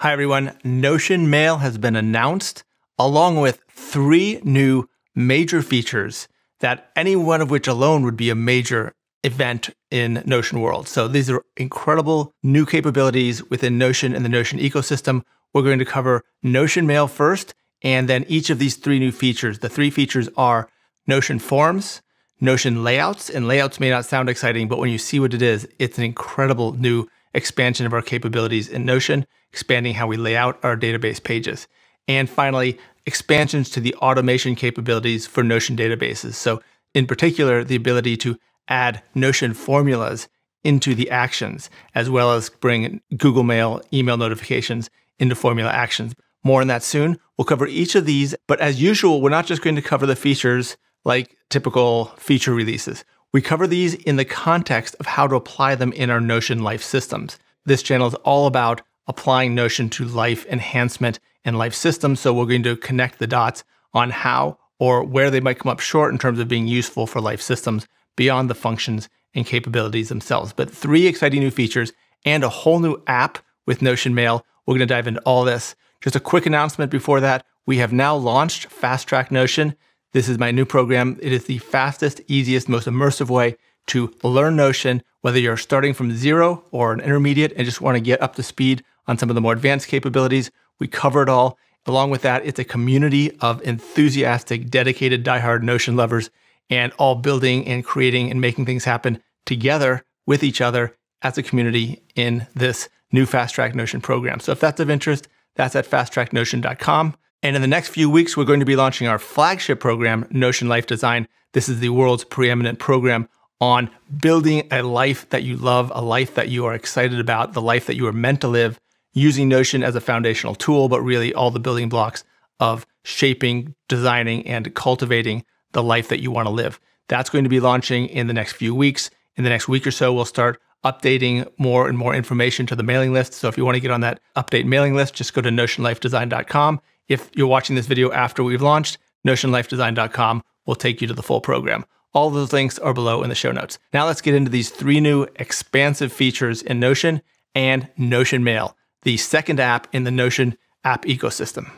Hi everyone, Notion Mail has been announced along with 3 new major features that any one of which alone would be a major event in Notion world. So these are incredible new capabilities within Notion and the Notion ecosystem. We're going to cover Notion Mail first, and then each of these 3 new features. The 3 features are Notion Forms, Notion Layouts, and layouts may not sound exciting, but when you see what it is, it's an incredible new expansion of our capabilities in Notion, expanding how we lay out our database pages. And finally, expansions to the automation capabilities for Notion databases. So in particular, the ability to add Notion formulas into the actions, as well as bring Google Mail email notifications into formula actions. More on that soon. We'll cover each of these, but as usual, we're not just going to cover the features like typical feature releases. We cover these in the context of how to apply them in our Notion life systems. This channel is all about applying Notion to life enhancement and life systems, so we're going to connect the dots on how or where they might come up short in terms of being useful for life systems beyond the functions and capabilities themselves. But 3 exciting new features and a whole new app with Notion Mail. We're going to dive into all this. Just a quick announcement before that, we have now launched Fast Track Notion. This is my new program. It is the fastest, easiest, most immersive way to learn Notion, whether you're starting from 0 or an intermediate and just want to get up to speed on some of the more advanced capabilities. We cover it all. Along with that, it's a community of enthusiastic, dedicated, diehard Notion lovers, and all building and creating and making things happen together with each other as a community in this new Fast Track Notion program. So if that's of interest, that's at fasttracknotion.com. And in the next few weeks, we're going to be launching our flagship program, Notion Life Design. This is the world's preeminent program on building a life that you love, a life that you are excited about, the life that you are meant to live, using Notion as a foundational tool, but really all the building blocks of shaping, designing, and cultivating the life that you want to live. That's going to be launching in the next few weeks. In the next week or so, we'll start updating more and more information to the mailing list. So if you want to get on that update mailing list, just go to notionlifedesign.com. If you're watching this video after we've launched, notionlifedesign.com will take you to the full program. All of those links are below in the show notes. Now let's get into these 3 new expansive features in Notion and Notion Mail, the second app in the Notion app ecosystem.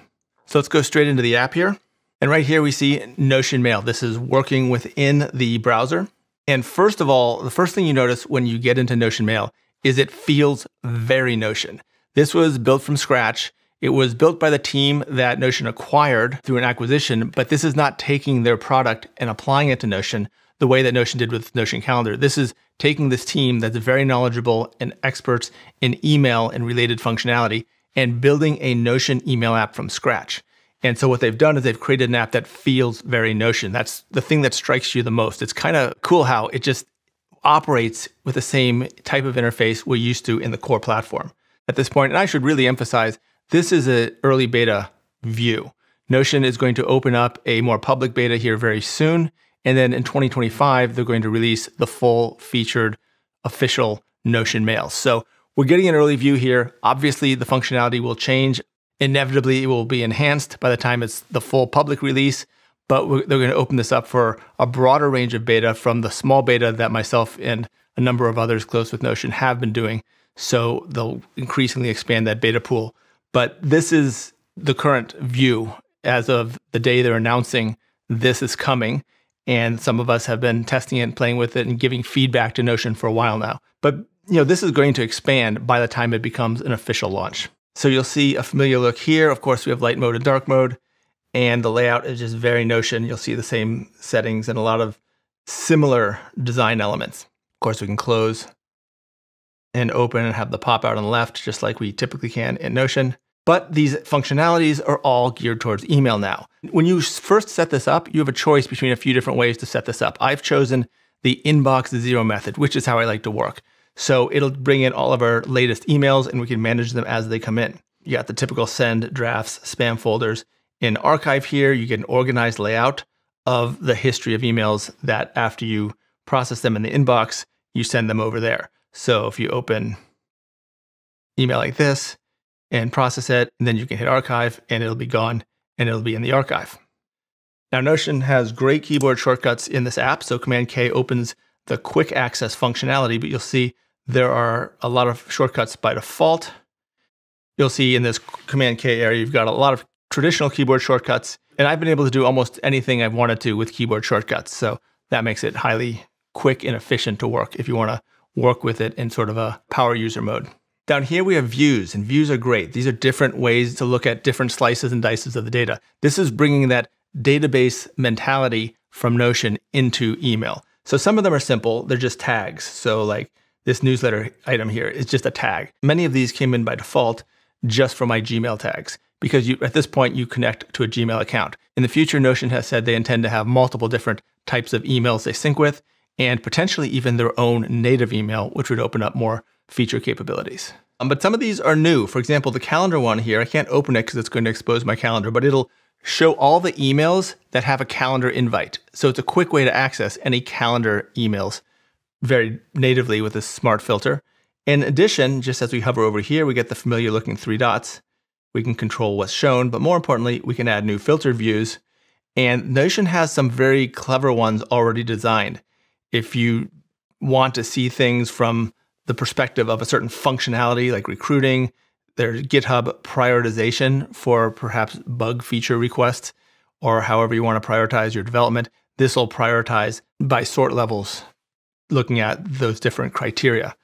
So let's go straight into the app here. And right here we see Notion Mail. This is working within the browser. And first of all, the first thing you notice when you get into Notion Mail is it feels very Notion. This was built from scratch. It was built by the team that Notion acquired through an acquisition, but this is not taking their product and applying it to Notion the way that Notion did with Notion Calendar. This is taking this team that's very knowledgeable and experts in email and related functionality and building a Notion email app from scratch. And so what they've done is they've created an app that feels very Notion. That's the thing that strikes you the most. It's kind of cool how it just operates with the same type of interface we're used to in the core platform at this point. And I should really emphasize, this is an early beta view. Notion is going to open up a more public beta here very soon. And then in 2025, they're going to release the full featured official Notion Mail. So we're getting an early view here. Obviously, the functionality will change. Inevitably, it will be enhanced by the time it's the full public release, but they're going to open this up for a broader range of beta from the small beta that myself and a number of others close with Notion have been doing. So they'll increasingly expand that beta pool. But this is the current view as of the day they're announcing this is coming. And some of us have been testing it and playing with it and giving feedback to Notion for a while now. But this is going to expand by the time it becomes an official launch. So you'll see a familiar look here. Of course, we have light mode and dark mode, and the layout is just very Notion. You'll see the same settings and a lot of similar design elements. Of course, we can close and open and have the pop out on the left, just like we typically can in Notion. But these functionalities are all geared towards email now. When you first set this up, you have a choice between a few different ways to set this up. I've chosen the inbox zero method, which is how I like to work. So it'll bring in all of our latest emails and we can manage them as they come in. You got the typical send, drafts, spam folders. In archive here, you get an organized layout of the history of emails that after you process them in the inbox, you send them over there. So if you open email like this and process it, and then you can hit archive and it'll be gone and it'll be in the archive. Now Notion has great keyboard shortcuts in this app. So Command K opens the quick access functionality, but you'll see there are a lot of shortcuts by default. you'll see in this Command K area, you've got a lot of traditional keyboard shortcuts. And I've been able to do almost anything I've wanted to with keyboard shortcuts. So that makes it highly quick and efficient to work if you want to work with it in sort of a power user mode. Down here, we have views, and views are great. These are different ways to look at different slices and dices of the data. This is bringing that database mentality from Notion into email. So some of them are simple. They're just tags. So like this newsletter item here is just a tag. Many of these came in by default just for my Gmail tags, because at this point you connect to a Gmail account. In the future, Notion has said they intend to have multiple different types of emails they sync with, and potentially even their own native email, which would open up more feature capabilities. But some of these are new. For example, the calendar one here, I can't open it because it's going to expose my calendar, but it'll show all the emails that have a calendar invite. So it's a quick way to access any calendar emails very natively with this smart filter. In addition, just as we hover over here, we get the familiar looking 3 dots. We can control what's shown, but more importantly, we can add new filter views. And Notion has some very clever ones already designed. If you want to see things from the perspective of a certain functionality like recruiting, there's GitHub prioritization for perhaps bug feature requests, or however you want to prioritize your development. This will prioritize by sort levels, looking at those different criteria.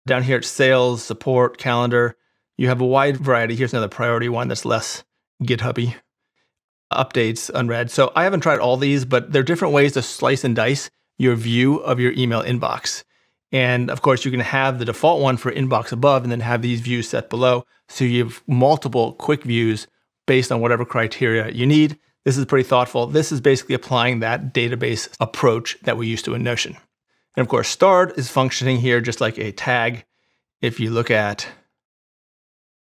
Down here, it's sales, support, calendar. You have a wide variety. Here's another priority one that's less GitHub-y. Updates, unread. So I haven't tried all these, but there are different ways to slice and dice your view of your email inbox. And of course, you can have the default one for inbox above and then have these views set below. So you have multiple quick views based on whatever criteria you need. This is pretty thoughtful. This is basically applying that database approach that we used to in Notion. And of course, starred is functioning here just like a tag. If you look at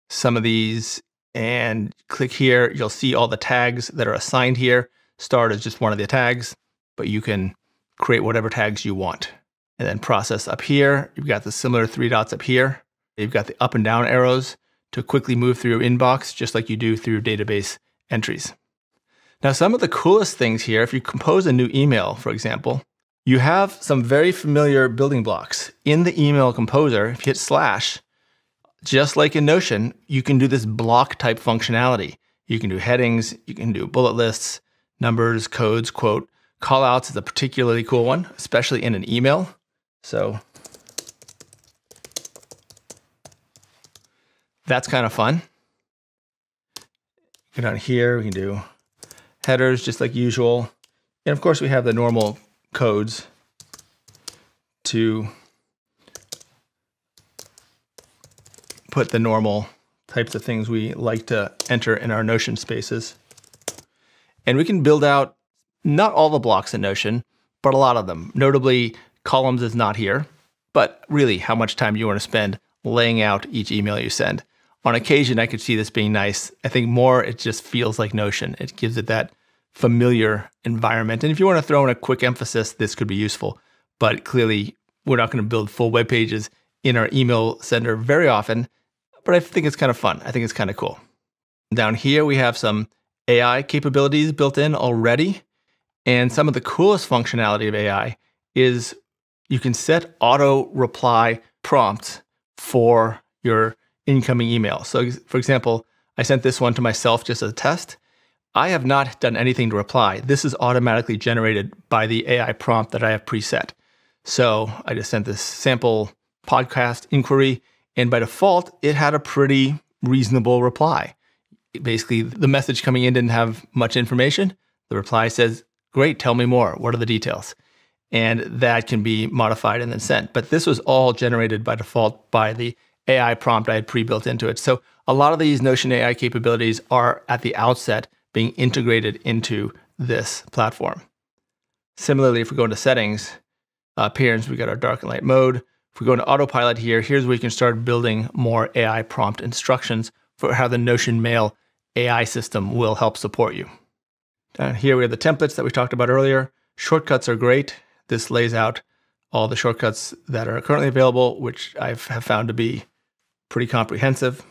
some of these and click here, you'll see all the tags that are assigned here. Starred is just one of the tags, but you can create whatever tags you want. And then process up here, you've got the similar 3 dots up here. You've got the up and down arrows to quickly move through your inbox, just like you do through your database entries. Now, some of the coolest things here, if you compose a new email, for example, you have some very familiar building blocks. In the email composer, if you hit slash, just like in Notion, you can do this block type functionality. You can do headings, you can do bullet lists, numbers, codes, quote. Callouts is a particularly cool one, especially in an email. So that's kind of fun. Go down here, we can do headers just like usual. And of course, we have the normal codes to put the normal types of things we like to enter in our Notion spaces. And we can build out not all the blocks in Notion, but a lot of them. Notably, columns is not here, but really how much time you want to spend laying out each email you send. On occasion, I could see this being nice. I think more, it just feels like Notion. It gives it that familiar environment. And if you want to throw in a quick emphasis, this could be useful. But clearly, we're not going to build full web pages in our email sender very often, but I think it's kind of fun. I think it's kind of cool. Down here, we have some AI capabilities built in already. And some of the coolest functionality of AI is you can set auto reply prompts for your incoming email. So for example, I sent this one to myself just as a test. I have not done anything to reply. This is automatically generated by the AI prompt that I have preset. So I just sent this sample podcast inquiry, and by default, it had a pretty reasonable reply. Basically, the message coming in didn't have much information. The reply says, great, tell me more. What are the details? And that can be modified and then sent. But this was all generated by default by the AI prompt I had pre-built into it. So a lot of these Notion AI capabilities are at the outset being integrated into this platform. Similarly, if we go into settings, appearance, we got our dark and light mode. If we go into autopilot here, here's where you can start building more AI prompt instructions for how the Notion Mail AI system will help support you. Down here, we have the templates that we talked about earlier. Shortcuts are great. This lays out all the shortcuts that are currently available, which I have found to be pretty comprehensive.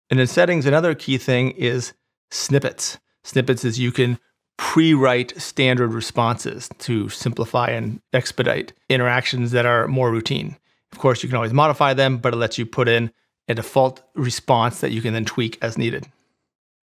And in settings, another key thing is snippets. Snippets is you can pre-write standard responses to simplify and expedite interactions that are more routine. Of course, you can always modify them, but it lets you put in a default response that you can then tweak as needed.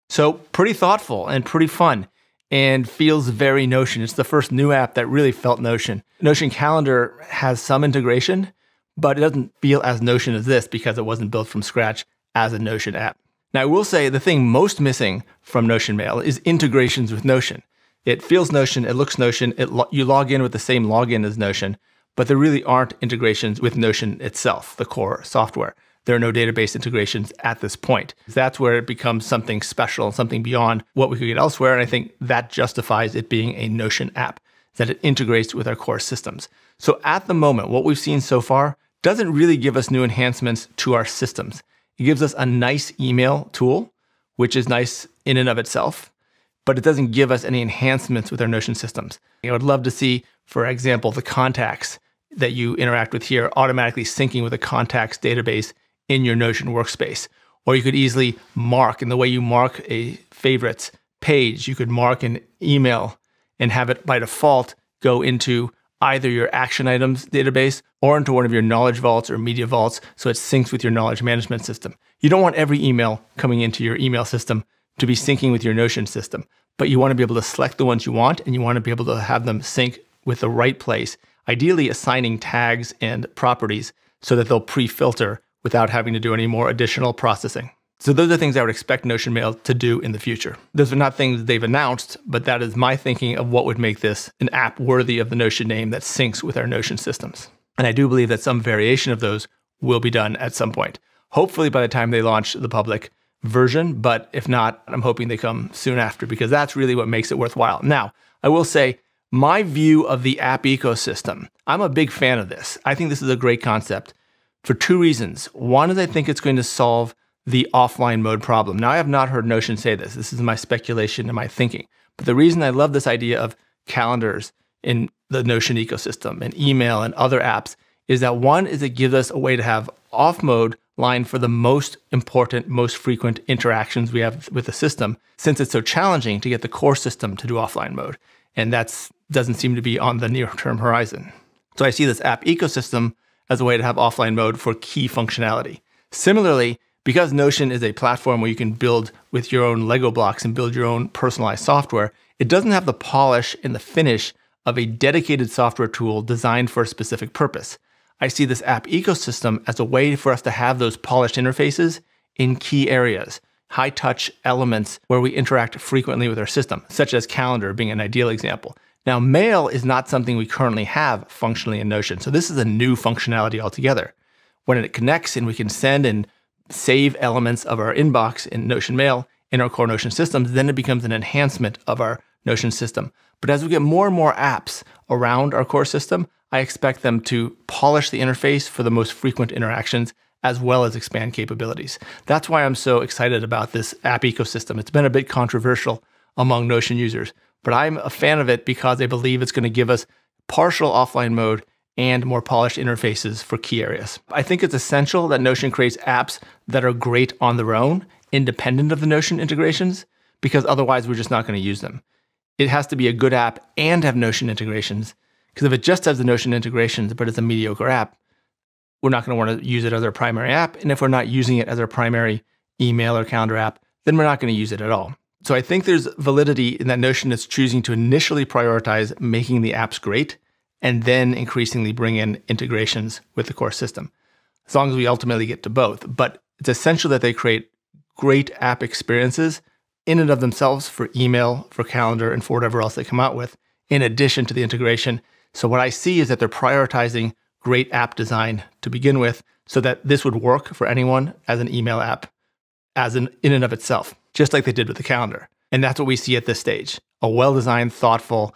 So pretty thoughtful and pretty fun, and feels very Notion. It's the first new app that really felt Notion. Notion Calendar has some integration, but it doesn't feel as Notion as this because it wasn't built from scratch as a Notion app. Now, I will say the thing most missing from Notion Mail is integrations with Notion. It feels Notion, it looks Notion, you log in with the same login as Notion, but there really aren't integrations with Notion itself, the core software. There are no database integrations at this point. That's where it becomes something special, something beyond what we could get elsewhere. And I think that justifies it being a Notion app, that it integrates with our core systems. So at the moment, what we've seen so far doesn't really give us new enhancements to our systems. It gives us a nice email tool, which is nice in and of itself, but it doesn't give us any enhancements with our Notion systems. I would love to see, for example, the contacts that you interact with here automatically syncing with a contacts database in your Notion workspace. Or you could easily mark, in the way you mark a favorites page, you could mark an email and have it by default go into either your action items database or into one of your knowledge vaults or media vaults, so it syncs with your knowledge management system. You don't want every email coming into your email system to be syncing with your Notion system, but you want to be able to select the ones you want, and you want to be able to have them sync with the right place, ideally assigning tags and properties so that they'll pre-filter without having to do any more additional processing. So those are things I would expect Notion Mail to do in the future. Those are not things they've announced, but that is my thinking of what would make this an app worthy of the Notion name that syncs with our Notion systems. And I do believe that some variation of those will be done at some point. Hopefully by the time they launch the public version, but if not, I'm hoping they come soon after, because that's really what makes it worthwhile. Now, I will say, my view of the app ecosystem, I'm a big fan of this. I think this is a great concept for two reasons. One is I think it's going to solve the offline mode problem. Now, I have not heard Notion say this. This is my speculation and my thinking. But the reason I love this idea of calendars in the Notion ecosystem and email and other apps is that one is it gives us a way to have off mode line for the most important, most frequent interactions we have with the system, since it's so challenging to get the core system to do offline mode. And that doesn't seem to be on the near-term horizon. So I see this app ecosystem as a way to have offline mode for key functionality. Similarly, because Notion is a platform where you can build with your own Lego blocks and build your own personalized software, it doesn't have the polish and the finish of a dedicated software tool designed for a specific purpose. I see this app ecosystem as a way for us to have those polished interfaces in key areas, high-touch elements where we interact frequently with our system, such as Calendar being an ideal example. Now, Mail is not something we currently have functionally in Notion, so this is a new functionality altogether. When it connects and we can send and save elements of our inbox in Notion Mail in our core Notion systems, then it becomes an enhancement of our Notion system. But as we get more and more apps around our core system, I expect them to polish the interface for the most frequent interactions as well as expand capabilities. That's why I'm so excited about this app ecosystem. It's been a bit controversial among Notion users, but I'm a fan of it because I believe it's going to give us partial offline mode and more polished interfaces for key areas. I think it's essential that Notion creates apps that are great on their own, independent of the Notion integrations, because otherwise we're just not going to use them. It has to be a good app and have Notion integrations, because if it just has the Notion integrations but it's a mediocre app, we're not going to want to use it as our primary app. And if we're not using it as our primary email or calendar app, then we're not going to use it at all. So I think there's validity in that Notion is choosing to initially prioritize making the apps great and then increasingly bring in integrations with the core system, as long as we ultimately get to both. But it's essential that they create great app experiences in and of themselves for email, for calendar, and for whatever else they come out with, in addition to the integration. So what I see is that they're prioritizing great app design to begin with, so that this would work for anyone as an email app, in and of itself, just like they did with the calendar. And that's what we see at this stage. A well-designed, thoughtful,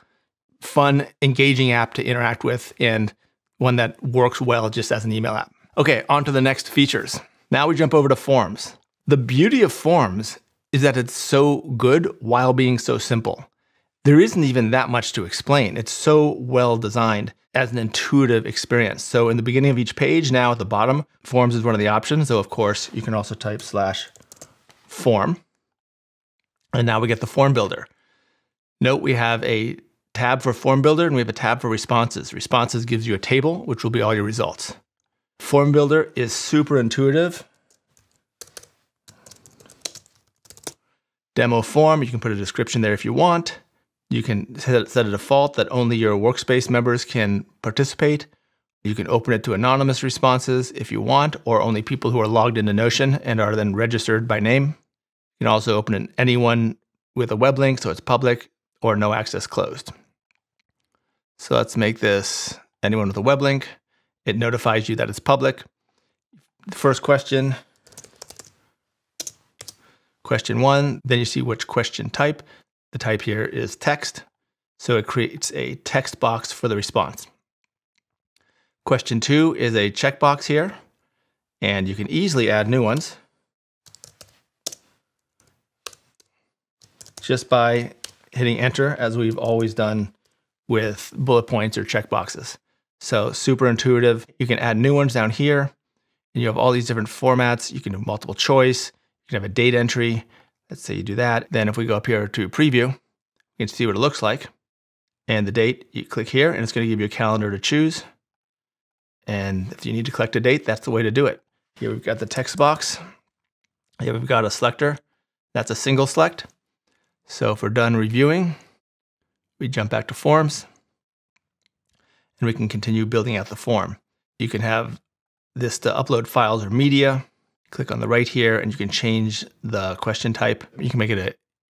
fun, engaging app to interact with, and one that works well just as an email app. Okay, on to the next features. Now we jump over to Forms. The beauty of Forms is that it's so good while being so simple. There isn't even that much to explain. It's so well designed as an intuitive experience. So in the beginning of each page, now at the bottom, Forms is one of the options. So of course, you can also type /form. And now we get the form builder. Note we have a tab for form builder and we have a tab for responses. Responses gives you a table, which will be all your results. Form builder is super intuitive. Demo form, you can put a description there if you want. You can set a default that only your workspace members can participate. You can open it to anonymous responses if you want, or only people who are logged into Notion and are then registered by name. You can also open it to anyone with a web link, so it's public, or no access closed. So let's make this anyone with a web link. It notifies you that it's public. The first question, question 1, then you see which question type. The type here is text, so it creates a text box for the response. Question 2 is a checkbox here, and you can easily add new ones just by hitting enter, as we've always done with bullet points or checkboxes. So super intuitive. You can add new ones down here, and you have all these different formats. You can do multiple choice. You can have a date entry. Let's say you do that. Then if we go up here to preview, you can see what it looks like. And the date, you click here, and it's going to give you a calendar to choose. And if you need to collect a date, that's the way to do it. Here we've got the text box. Here we've got a selector. That's a single select. So if we're done reviewing, we jump back to forms, and we can continue building out the form. You can have this to upload files or media. Click on the right here, and you can change the question type. You can make it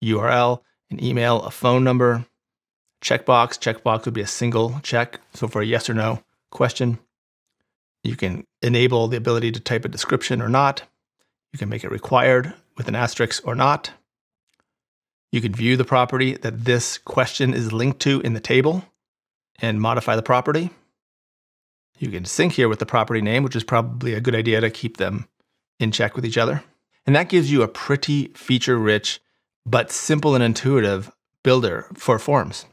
a URL, an email, a phone number, checkbox. Checkbox would be a single check. So for a yes or no question, you can enable the ability to type a description or not. You can make it required with an asterisk or not. You can view the property that this question is linked to in the table and modify the property. You can sync here with the property name, which is probably a good idea to keep them in check with each other. And that gives you a pretty feature-rich but simple and intuitive builder for forms.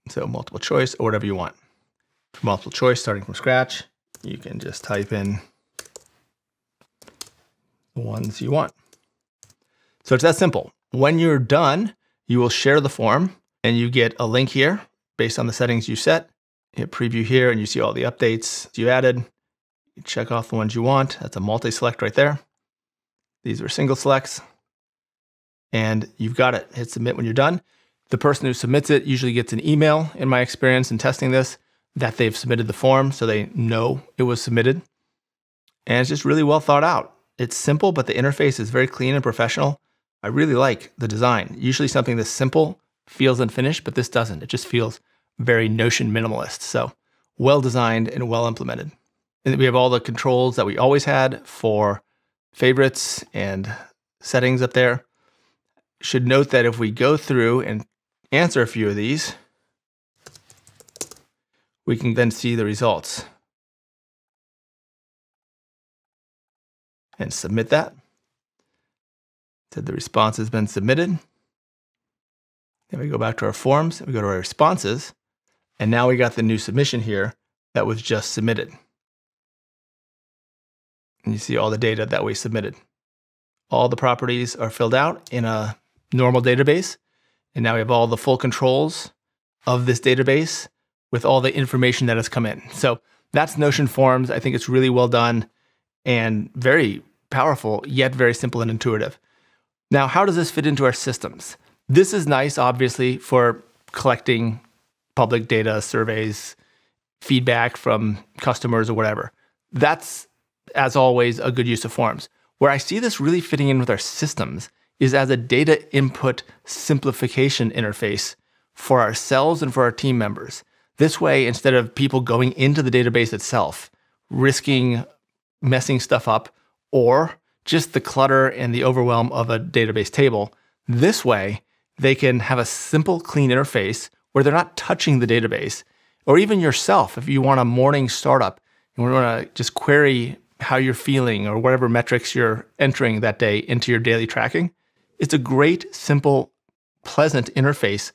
So multiple choice or whatever you want. For multiple choice, starting from scratch, you can just type in the ones you want. So it's that simple. When you're done, you will share the form, and you get a link here based on the settings you set. You hit preview here, and you see all the updates you added. You check off the ones you want. That's a multi-select right there. These are single selects. And you've got it. Hit submit when you're done. The person who submits it usually gets an email, in my experience in testing this, that they've submitted the form, so they know it was submitted. And it's just really well thought out. It's simple, but the interface is very clean and professional. I really like the design. Usually something this simple feels unfinished, but this doesn't. It just feels very Notion minimalist. So well designed and well implemented. And we have all the controls that we always had for favorites and settings up there. Should note that if we go through and answer a few of these, we can then see the results and submit that. So the response has been submitted. Then we go back to our forms, we go to our responses, and now we got the new submission here that was just submitted. And you see all the data that we submitted. All the properties are filled out in a normal database, and now we have all the full controls of this database with all the information that has come in. So that's Notion Forms. I think it's really well done and very powerful, yet very simple and intuitive. Now, how does this fit into our systems? This is nice, obviously, for collecting public data, surveys, feedback from customers or whatever. That's, as always, a good use of forms. Where I see this really fitting in with our systems is as a data input simplification interface for ourselves and for our team members. This way, instead of people going into the database itself, risking messing stuff up, or just the clutter and the overwhelm of a database table, this way, they can have a simple, clean interface where they're not touching the database. Or even yourself, if you want a morning startup and we want to just query how you're feeling or whatever metrics you're entering that day into your daily tracking, it's a great, simple, pleasant interface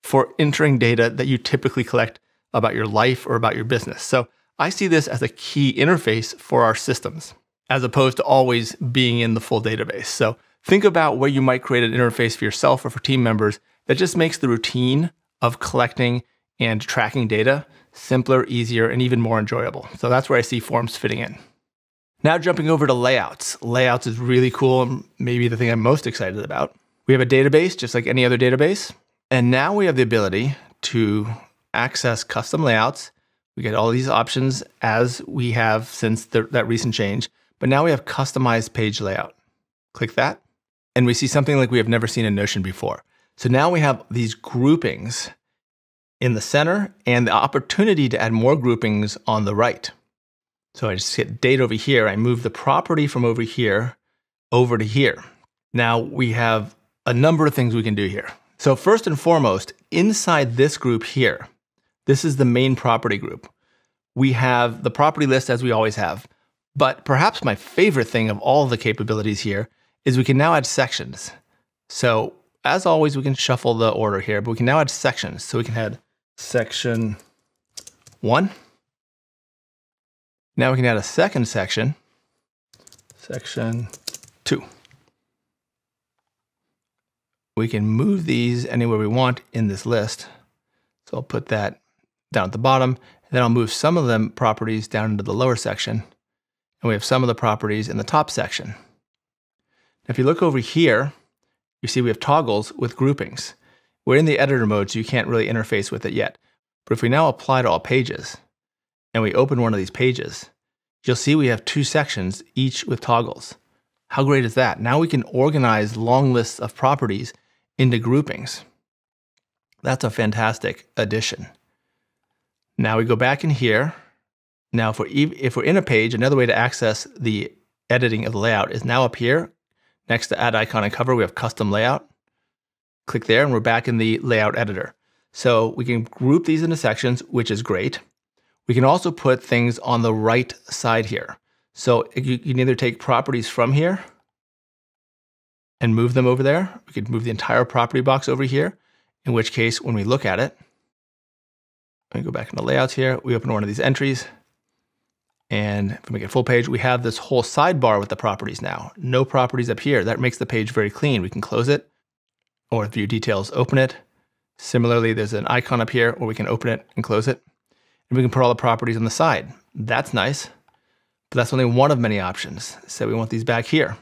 for entering data that you typically collect about your life or about your business. So I see this as a key interface for our systems, as opposed to always being in the full database. So think about where you might create an interface for yourself or for team members that just makes the routine of collecting and tracking data simpler, easier, and even more enjoyable. So that's where I see Forms fitting in. Now jumping over to layouts. Layouts is really cool, and maybe the thing I'm most excited about. We have a database just like any other database. And now we have the ability to access custom layouts. We get all these options as we have since that recent change. But now we have customized page layout. Click that. And we see something like we have never seen in Notion before. So now we have these groupings in the center and the opportunity to add more groupings on the right. So I just hit date over here. I move the property from over here over to here. Now we have a number of things we can do here. So first and foremost, inside this group here, this is the main property group. We have the property list as we always have. But perhaps my favorite thing of all of the capabilities here is we can now add sections. So as always, we can shuffle the order here, but we can now add sections. So we can add section 1. Now we can add a second section, section 2. We can move these anywhere we want in this list. So I'll put that down at the bottom, and then I'll move some of them properties down into the lower section. And we have some of the properties in the top section. Now, if you look over here, you see we have toggles with groupings. We're in the editor mode, so you can't really interface with it yet. But if we now apply to all pages, and we open one of these pages, you'll see we have 2 sections, each with toggles. How great is that? Now we can organize long lists of properties into groupings. That's a fantastic addition. Now we go back in here. Now if we're in a page, another way to access the editing of the layout is now up here. Next to add icon and cover, we have custom layout. Click there and we're back in the layout editor. So we can group these into sections, which is great. We can also put things on the right side here. So you can either take properties from here and move them over there. We could move the entire property box over here, in which case when we look at it, let me go back into layouts here, we open one of these entries, and if we make it full page, we have this whole sidebar with the properties now. No properties up here. That makes the page very clean. We can close it, or view details, open it. Similarly, there's an icon up here where we can open it and close it. And we can put all the properties on the side. That's nice, but that's only one of many options. So we want these back here.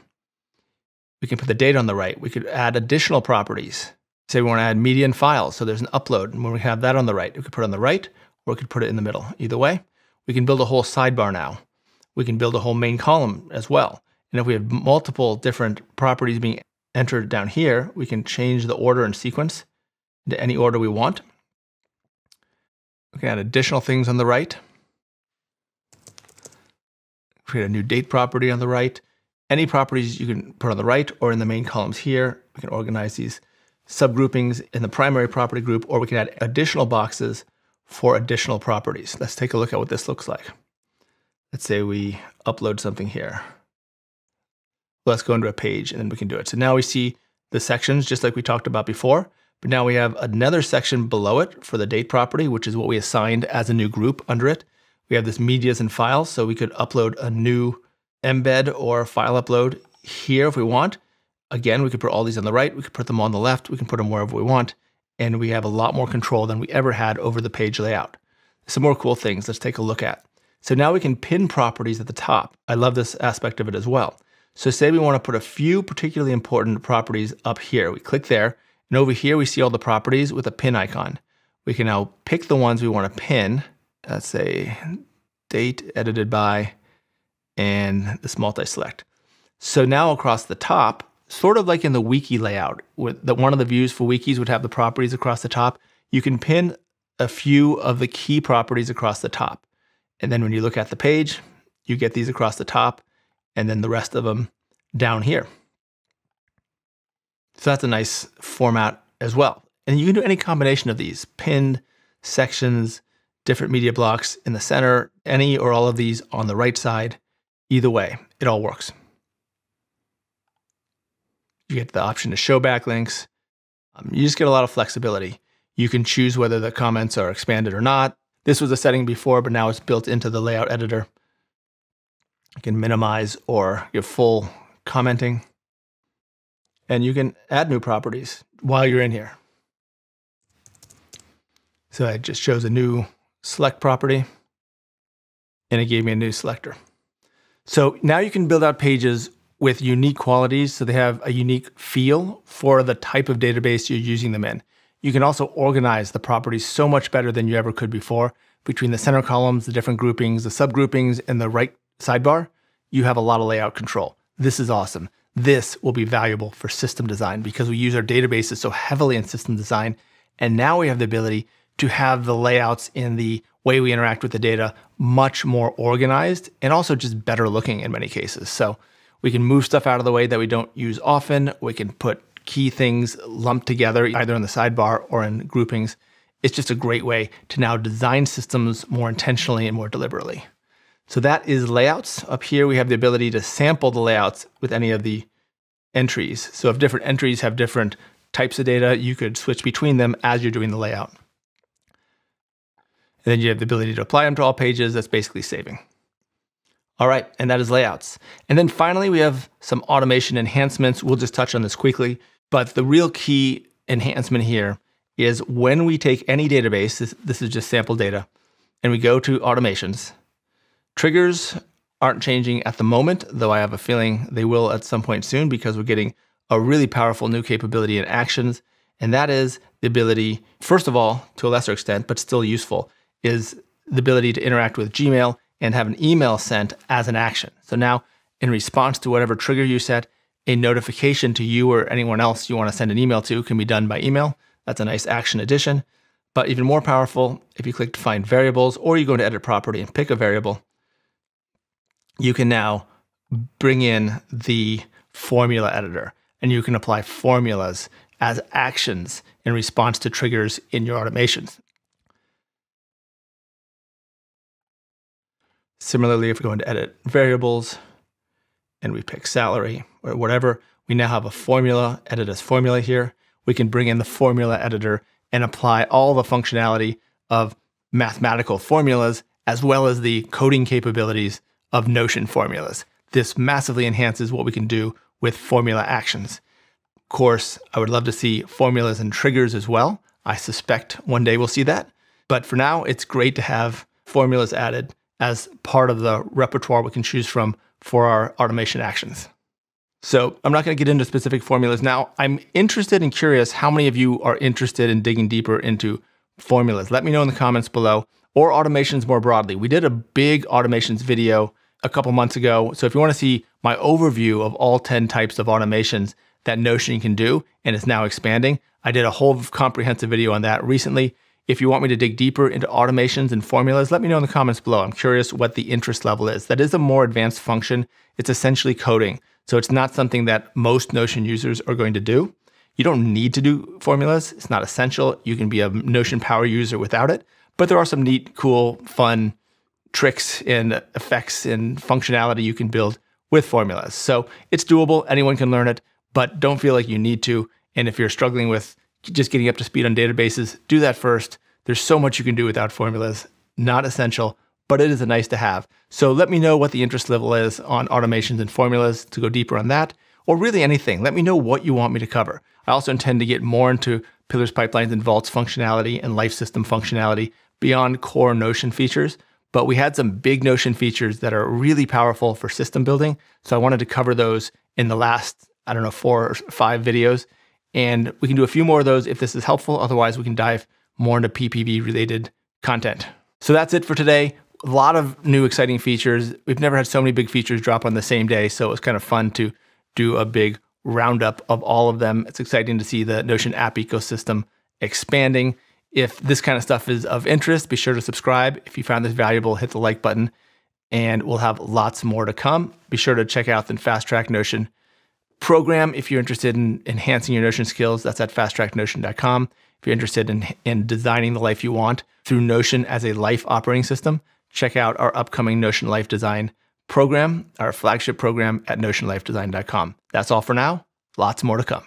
We can put the date on the right. We could add additional properties. Say we want to add media and files, so there's an upload, and when we have that on the right, we could put it on the right, or we could put it in the middle. Either way, we can build a whole sidebar now. We can build a whole main column as well. And if we have multiple different properties being entered down here, we can change the order and sequence into any order we want. We can add additional things on the right. Create a new date property on the right. Any properties you can put on the right or in the main columns here. We can organize these subgroupings in the primary property group, or we can add additional boxes for additional properties. Let's take a look at what this looks like. Let's say we upload something here. Let's go into a page and then we can do it. So now we see the sections just like we talked about before, but now we have another section below it for the date property, which is what we assigned as a new group under it. We have this medias and files, so we could upload a new embed or file upload here if we want. Again, we could put all these on the right, we could put them on the left, we can put them wherever we want, and we have a lot more control than we ever had over the page layout. Some more cool things let's take a look at. So now we can pin properties at the top. I love this aspect of it as well. So say we want to put a few particularly important properties up here. We click there, and over here we see all the properties with a pin icon. We can now pick the ones we want to pin. Let's say date, edited by, and this multi-select. So now across the top, sort of like in the wiki layout, with one of the views for wikis would have the properties across the top, you can pin a few of the key properties across the top. And then when you look at the page, you get these across the top, and then the rest of them down here. So that's a nice format as well. And you can do any combination of these, pinned, sections, different media blocks in the center, any or all of these on the right side. Either way, it all works. You get the option to show backlinks. You just get a lot of flexibility. You can choose whether the comments are expanded or not. This was a setting before, but now it's built into the layout editor. You can minimize or give full commenting. And you can add new properties while you're in here. So it just shows a new select property, and it gave me a new selector. So now you can build out pages with unique qualities, so they have a unique feel for the type of database you're using them in. You can also organize the properties so much better than you ever could before. Between the center columns, the different groupings, the subgroupings, and the right sidebar, you have a lot of layout control. This is awesome. This will be valuable for system design because we use our databases so heavily in system design. And now we have the ability to have the layouts in the way we interact with the data much more organized and also just better looking in many cases. So we can move stuff out of the way that we don't use often. We can put key things lumped together either in the sidebar or in groupings. It's just a great way to now design systems more intentionally and more deliberately. So that is layouts. Up here, we have the ability to sample the layouts with any of the entries. So if different entries have different types of data, you could switch between them as you're doing the layout. And then you have the ability to apply them to all pages. That's basically saving. All right, and that is layouts. And then finally, we have some automation enhancements. We'll just touch on this quickly, but the real key enhancement here is when we take any database, this is just sample data, and we go to automations, triggers aren't changing at the moment, though I have a feeling they will at some point soon because we're getting a really powerful new capability in actions. And that is the ability, first of all, to a lesser extent, but still useful, is the ability to interact with Gmail and have an email sent as an action. So now, in response to whatever trigger you set, a notification to you or anyone else you want to send an email to can be done by email. That's a nice action addition. But even more powerful, if you click to find variables or you go to edit property and pick a variable, you can now bring in the formula editor and you can apply formulas as actions in response to triggers in your automations. Similarly, if we go into edit variables and we pick salary or whatever, we now have a formula, edit as formula here. We can bring in the formula editor and apply all the functionality of mathematical formulas as well as the coding capabilities of Notion formulas. This massively enhances what we can do with formula actions. Of course, I would love to see formulas and triggers as well. I suspect one day we'll see that. But for now, it's great to have formulas added as part of the repertoire we can choose from for our automation actions. So I'm not going to get into specific formulas now. I'm interested and curious how many of you are interested in digging deeper into formulas. Let me know in the comments below, or automations more broadly. We did a big automations video a couple months ago. So if you want to see my overview of all 10 types of automations that Notion can do, and it's now expanding, I did a whole comprehensive video on that recently. If you want me to dig deeper into automations and formulas, let me know in the comments below. I'm curious what the interest level is. That is a more advanced function. It's essentially coding. So it's not something that most Notion users are going to do. You don't need to do formulas. It's not essential. You can be a Notion power user without it. But there are some neat, cool, fun tricks and effects and functionality you can build with formulas. So it's doable. Anyone can learn it, but don't feel like you need to. And if you're struggling with just getting up to speed on databases, do that first. There's so much you can do without formulas. Not essential, but it is a nice to have. So let me know what the interest level is on automations and formulas to go deeper on that, or really anything. Let me know what you want me to cover. I also intend to get more into Pillars, Pipelines, and Vaults functionality and life system functionality beyond core Notion features. But we had some big Notion features that are really powerful for system building. So I wanted to cover those in the last, 4 or 5 videos. And we can do a few more of those if this is helpful. Otherwise, we can dive more into PPV related content. So that's it for today. A lot of new exciting features. We've never had so many big features drop on the same day. So it was kind of fun to do a big roundup of all of them. It's exciting to see the Notion app ecosystem expanding. If this kind of stuff is of interest, be sure to subscribe. If you found this valuable, hit the like button, and we'll have lots more to come. Be sure to check out the Fast Track Notion program if you're interested in enhancing your Notion skills. That's at fasttracknotion.com. If you're interested in designing the life you want through Notion as a life operating system, check out our upcoming Notion Life Design program, our flagship program at notionlifedesign.com. That's all for now. Lots more to come.